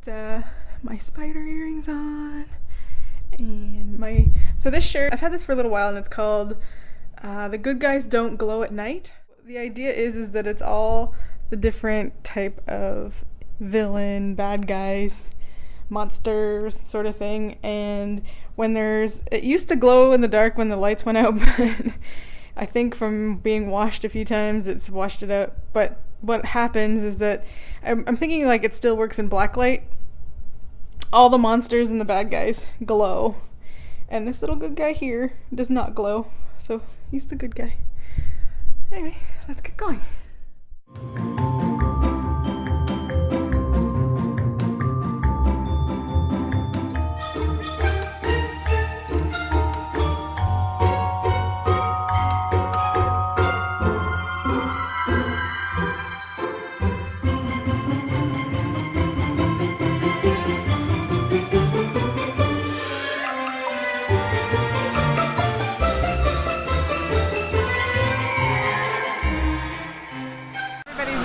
my spider earrings on, and so this shirt, I've had this for a little while, and it's called The Good Guys Don't Glow at Night. The idea is that it's all the different type of villain, bad guys, monsters sort of thing, and it used to glow in the dark when the lights went out, but I think from being washed a few times it's washed it out. But what happens is that I'm thinking like it still works in black light. All the monsters and the bad guys glow, and this little good guy here does not glow, so he's the good guy. Anyway, let's get going.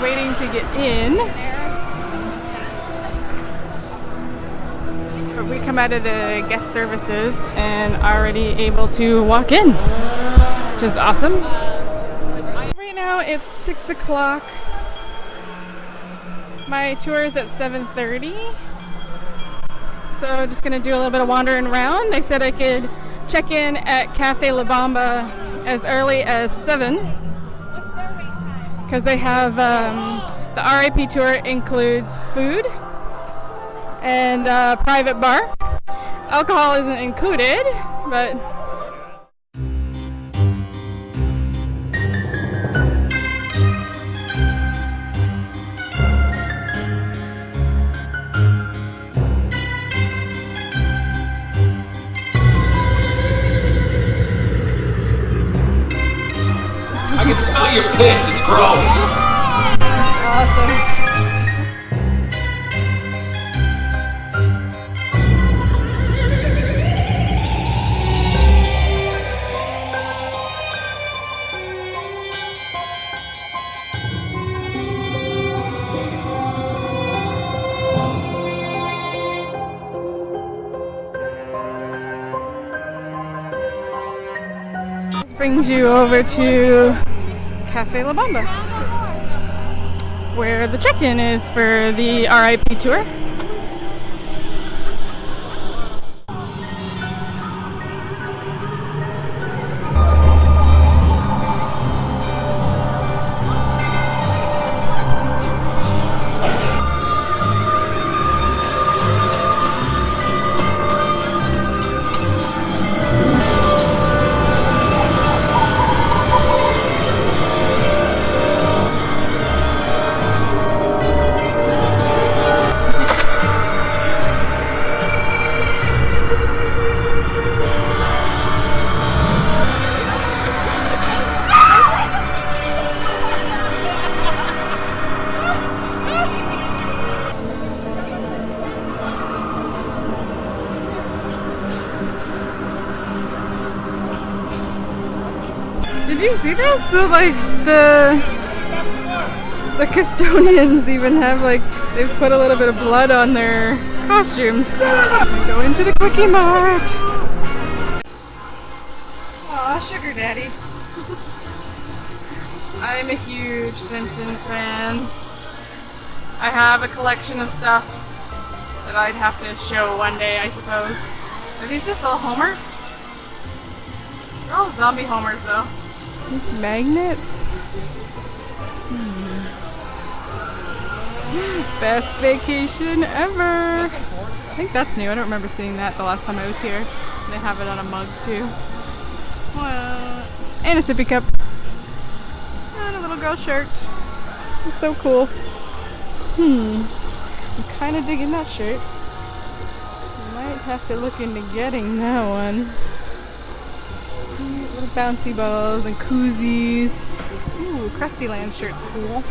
Waiting to get in. But we come out of the guest services and already able to walk in, which is awesome. Right now it's 6 o'clock. My tour is at 7:30. So just gonna do a little bit of wandering around. They said I could check in at Cafe La Bamba as early as 7. Because they have the RIP tour includes food and a private bar. Alcohol isn't included, but I can smell your pits, it's gross. Awesome. This brings you over to Cafe La Bamba, where the check-in is for the RIP tour. Did you see this? So like the custodians even have they've put a little bit of blood on their costumes. We go into the Quickie Mart. Aw, sugar daddy. I'm a huge Simpsons fan. I have a collection of stuff that I'd have to show one day, I suppose. Are these just all Homers? They're all zombie Homers though. These magnets? Best vacation ever! I think that's new. I don't remember seeing that the last time I was here. They have it on a mug too. Well, and a sippy cup. And a little girl shirt. It's so cool. I'm kind of digging that shirt. Might have to look into getting that one. Little bouncy balls and koozies. Ooh, Krusty Land shirt's cool.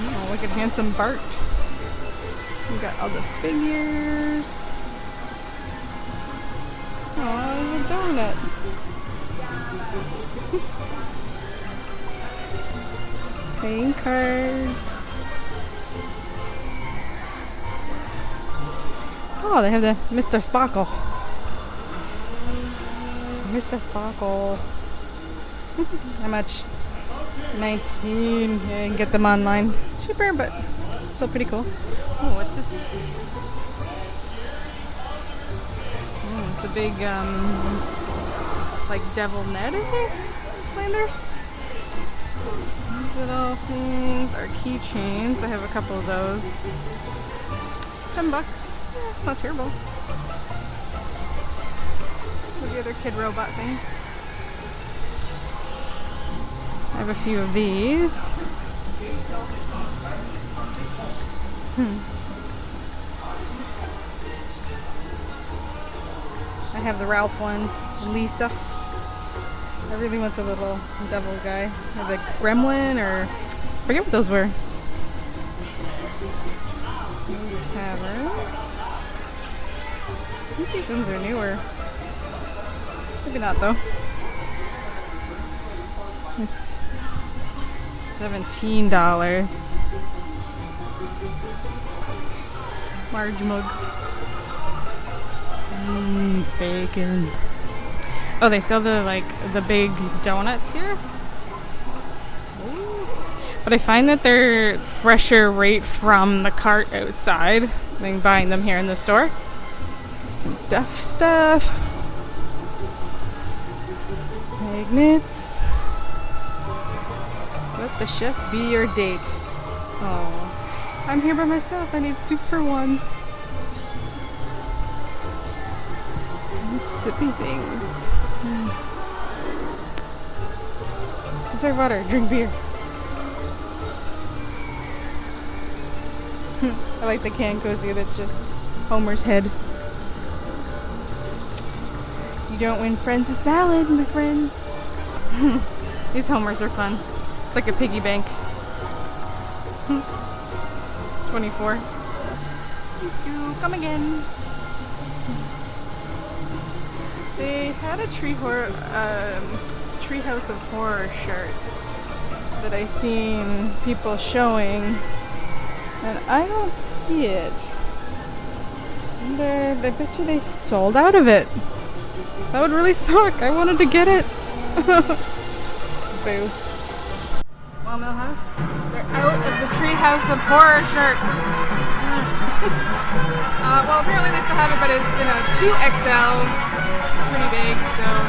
Oh, look at Handsome Bart. We got all the figures. Oh, there's a donut. Playing cards. Oh, they have the Mr. Sparkle. Mr. Sparkle. How much? 19. Yeah, you can get them online. Cheaper, but still pretty cool. Oh, what's this? Oh, it's a big, like devil net, I think? Flanders? These little things are keychains. I have a couple of those. $10. Yeah, it's not terrible. What are the other kid robot things? I have a few of these. I have the Ralph one, Lisa. I really want the little devil guy. Or the gremlin, or I forget what those were. Tavern. I think these ones are newer. Maybe not though. It's $17. Large mug. Bacon. Oh, they sell the big donuts here. Ooh. But I find that they're fresher right from the cart outside than buying them here in the store. Some Duff stuff. Magnets. Let the chef be your date. Oh, I'm here by myself. I need soup for one. These sippy things. It's our water. Drink beer. I like the can cozy that's just Homer's head. You don't win friends with salad, my friends. These Homers are fun. It's like a piggy bank. 24. Thank you. Come again. They had a Treehouse of Horror shirt that I seen people showing, and I don't see it. I bet you they sold out of it. That would really suck. I wanted to get it. Boo. Well, Millhouse, they're out of the Treehouse of Horror shirt. Well, apparently they still have it, but it's in a 2XL. It's pretty big, so I'm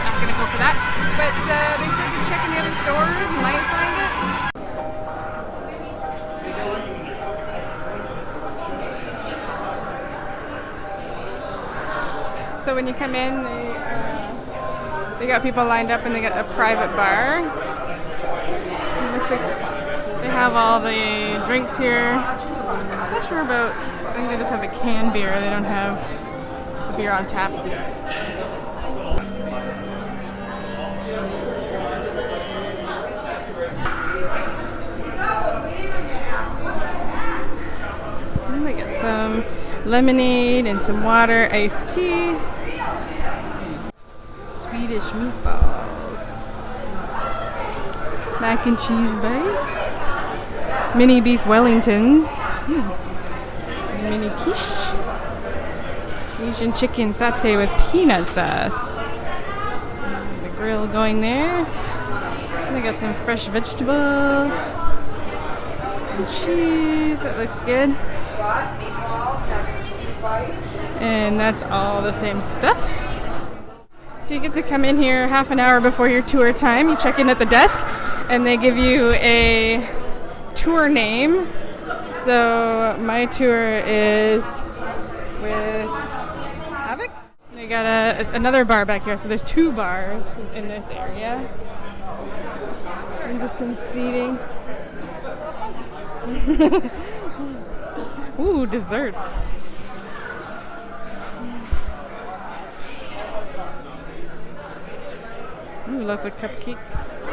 not gonna go for that. But they said you check in the other stores and might find it. So when you come in, they got people lined up and they got a private bar. It looks like they have all the drinks here. I'm not sure about, I think they just have the canned beer. They don't have the beer on tap. And they got some lemonade and some water, iced tea. Swedish meatballs. Mac and cheese bites. Mini beef Wellingtons. Mini quiche. Asian chicken satay with peanut sauce. The grill going there. And they got some fresh vegetables. Some cheese. That looks good. And that's all the same stuff. So you get to come in here half an hour before your tour time. You check in at the desk and they give you a tour name. So my tour is with Havoc. They got another bar back here. So there's 2 bars in this area. And just some seating. Ooh, desserts. Ooh, lots of cupcakes.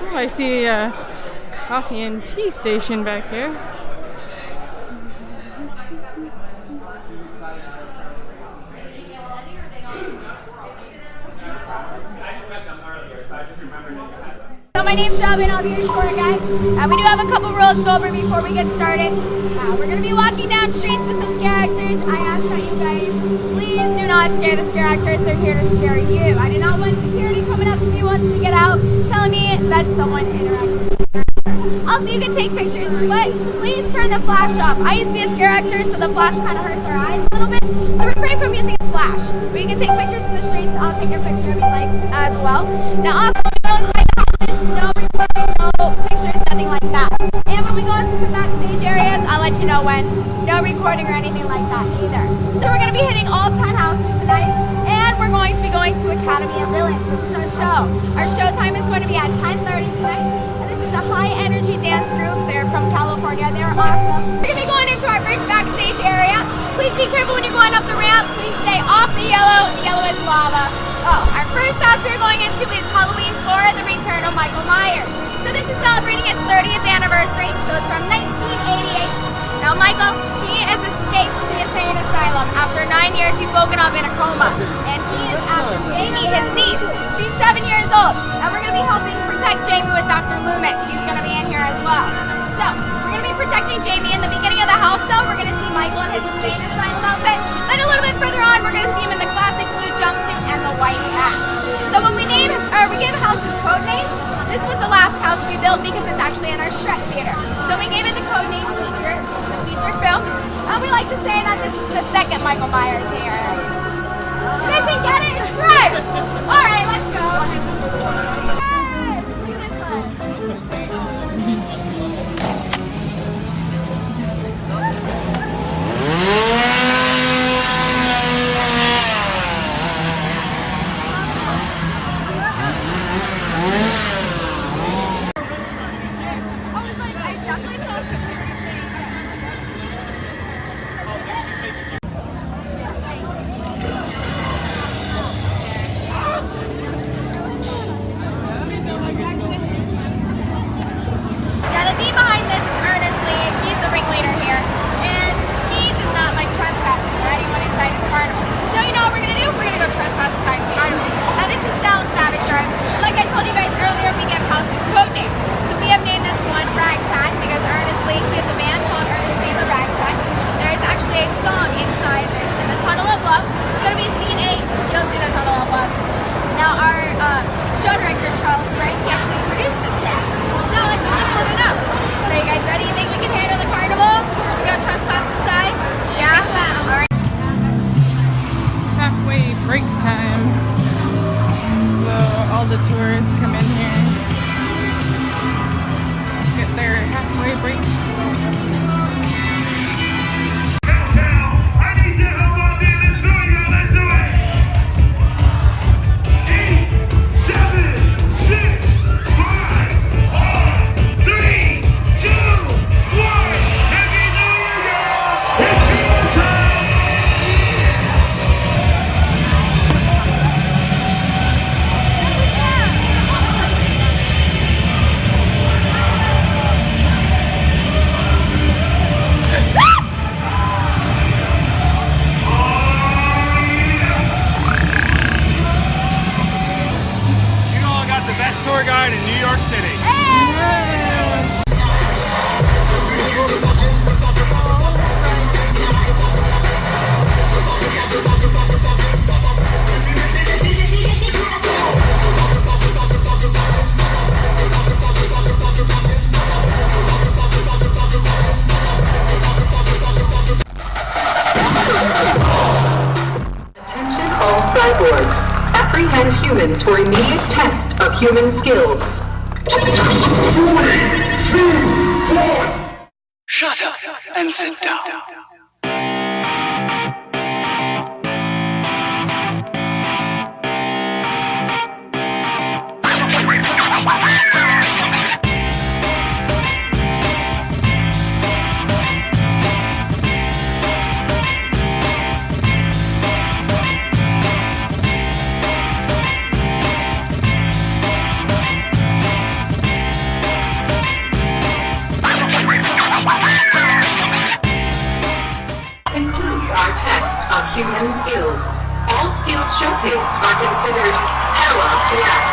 Oh, I see a coffee and tea station back here. my name's Robin, I'll be your tour guide. We do have a couple rules to go over before we get started. We're going to be walking down streets with some scare actors. I ask that you guys, please do not scare the scare actors, they're here to scare you. I do not want security coming up to me once we get out, telling me that someone interacted with the scare actor. Also, you can take pictures, but please turn the flash off. I used to be a scare actor, so the flash kind of hurts our eyes a little bit, so refrain from using a flash. But you can take pictures in the streets, I'll take your picture if you like as well. Now also, when we go inside the houses, no recording, no pictures, nothing like that. And when we go into some backstage areas, I'll let you know when. No recording or anything like that either. So we're going to be hitting all 10 houses tonight, and we're going to be going to Academy of Villains, which is our show. Our show time is going to be at 10:30 tonight, and this is a high-energy dance group. They're from California. They're awesome. We're going to be going into our first backstage area. Please be careful when you're going up the ramp. Please stay off the yellow. The yellow is lava. Oh, our first house we're going into is Halloween 4, The Return of Michael Myers. So this is celebrating its 30th anniversary, so it's from 1988. Now Michael, he has escaped the insane asylum. After 9 years, he's woken up in a coma. And he is after Jamie, his niece. She's 7 years old. And we're going to be helping protect Jamie with Dr. Loomis. He's going to be in here as well. So, we're going to be protecting Jamie. In the beginning of the house, though, we're going to see Michael in his insane asylum outfit. Then a little bit further on, we're going to see him in the classic blue jumpsuit and the white mask. So when we give houses code names, this was the last house we built because it's actually in our Shrek Theater. So we gave it the code name Feature. It's a feature film. And we like to say that this is the second Michael Myers here. You guys didn't get it? It's Shrek! Alright, let's go. Yes! Look at this one. The tourists come in here, get their halfway break. I need your help out there. Let's do it. Let's do it. 8, 7, 6, 5, 4, 3, 2, 1. Happy New Year! It's time! Tour guide in New York City. Attention all cyborgs. Apprehend humans for immediate test of human skills. 3, 2, 1. Shut up and sit down. Human skills. All skills showcased are considered hella bad.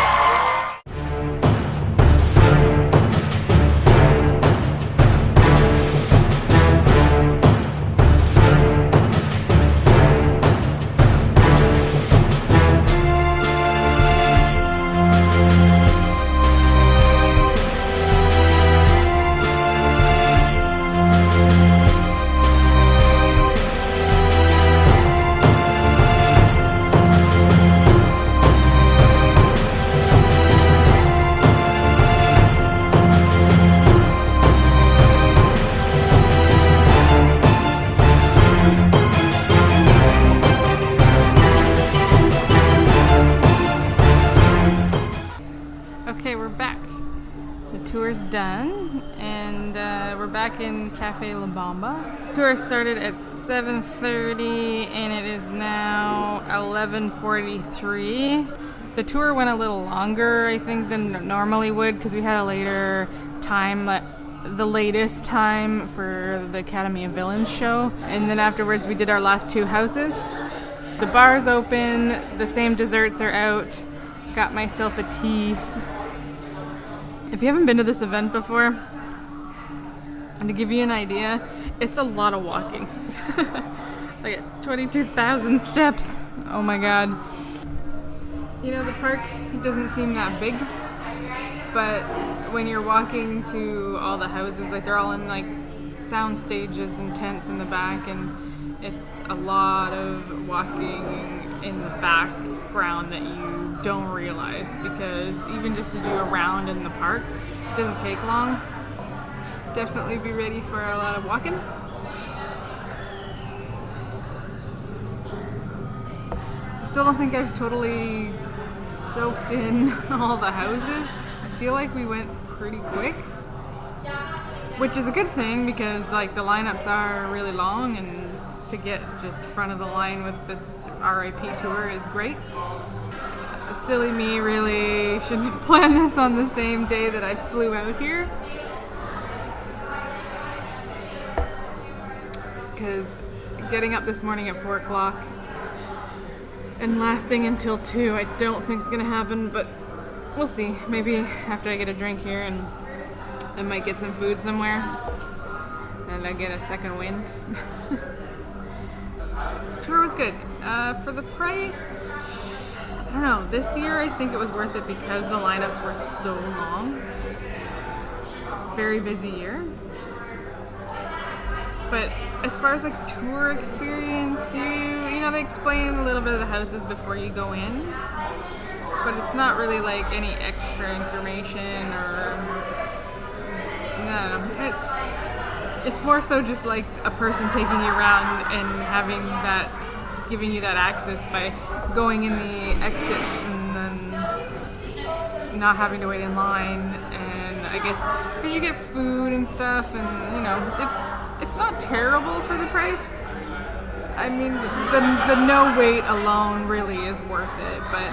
back in Cafe La Bamba. Tour started at 7:30 and it is now 11:43. The tour went a little longer, I think, than it normally would because we had a later time, the latest time for the Academy of Villains show. And then afterwards we did our last 2 houses. The bar's open, the same desserts are out. Got myself a tea. If you haven't been to this event before, and to give you an idea, it's a lot of walking. Like 22,000 steps. Oh my god. You know, the park doesn't seem that big, but when you're walking to all the houses, like they're all in like sound stages and tents in the back, and it's a lot of walking in the background that you don't realize, because even just to do a round in the park doesn't take long. Definitely be ready for a lot of walking. I still don't think I've totally soaked in all the houses. I feel like we went pretty quick, which is a good thing because like the lineups are really long, and to get just front of the line with this RIP tour is great. Silly me really shouldn't have planned this on the same day that I flew out here, because getting up this morning at 4 o'clock and lasting until 2 I don't think is gonna happen, but we'll see. Maybe after I get a drink here and I might get some food somewhere and I get a second wind. Tour was good. For the price, I don't know, this year I think it was worth it because the lineups were so long. Very busy year. But as far as like tour experience, you know, they explain a little bit of the houses before you go in, but it's not really like any extra information or no. It's more so just like a person taking you around and having that, giving you that access by going in the exits and then not having to wait in line. And I guess because you get food and stuff, and you know, it's not terrible for the price. I mean, the no wait alone really is worth it, but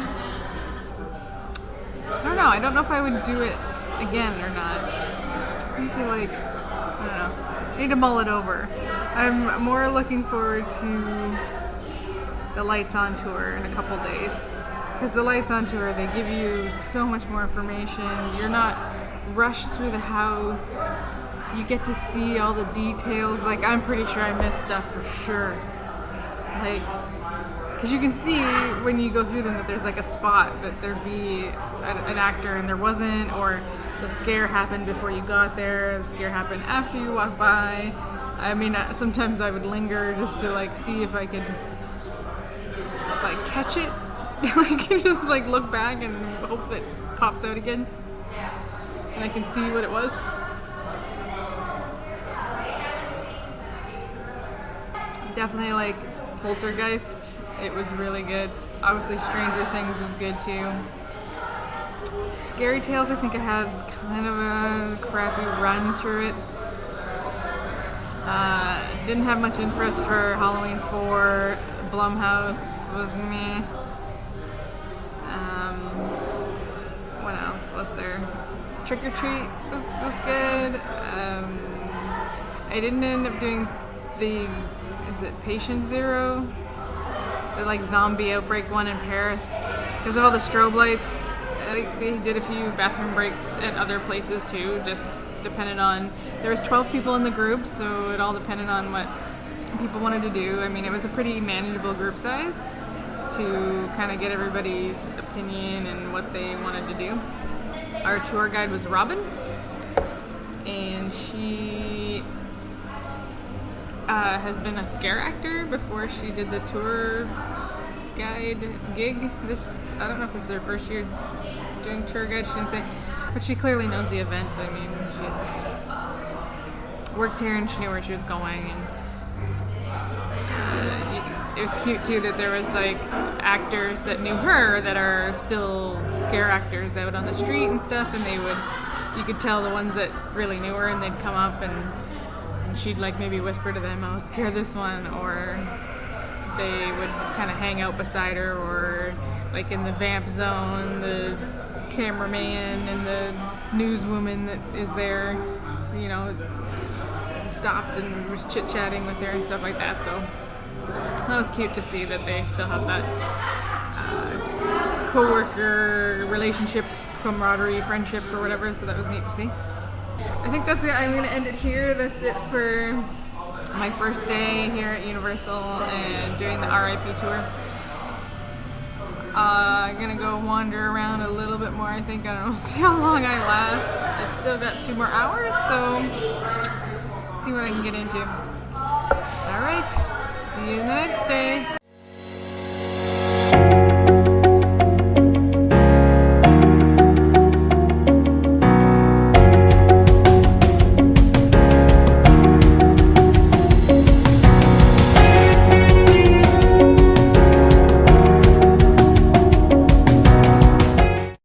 I don't know. I don't know if I would do it again or not. I need to like, I don't know. I need to mull it over. I'm more looking forward to the Lights On tour in a couple days, because the Lights On tour, they give you so much more information. You're not rushed through the house. You get to see all the details. Like, I'm pretty sure I missed stuff for sure. Like, because you can see when you go through them that there's like a spot that there'd be an actor and there wasn't, or the scare happened before you got there, the scare happened after you walked by. I mean, sometimes I would linger just to like see if I could like catch it. Like, just like look back and hope that it pops out again and I can see what it was. Definitely like Poltergeist. It was really good. Obviously Stranger Things was good too. Scary Tales, I think I had kind of a crappy run through it. Didn't have much interest for Halloween 4. Blumhouse was meh. What else was there? Trick or Treat was good. I didn't end up doing the, is it Patient Zero? The like zombie outbreak one in Paris. Because of all the strobe lights, they did a few bathroom breaks at other places too, just depended on, there was 12 people in the group, so it all depended on what people wanted to do. I mean, it was a pretty manageable group size to kind of get everybody's opinion and what they wanted to do. Our tour guide was Robin, and she has been a scare actor before she did the tour guide gig. I don't know if this is her first year doing tour guide, she didn't say, but she clearly knows the event. I mean, she's worked here and she knew where she was going, and it was cute too that there was like actors that knew her that are still scare actors out on the street and stuff, and you could tell the ones that really knew her, and they'd come up and and she'd like maybe whisper to them, "Oh, scare this one," or they would kind of hang out beside her, or like in the vamp zone, the cameraman and the newswoman that is there, you know, stopped and was chit-chatting with her and stuff like that. So that was cute to see that they still have that co-worker relationship, camaraderie, friendship, or whatever. So that was neat to see. I think that's it. I'm going to end it here. That's it for my first day here at Universal and doing the RIP tour. I'm gonna go wander around a little bit more. I think, I don't know, see how long I last. I still got 2 more hours, so see what I can get into. All right, see you the next day.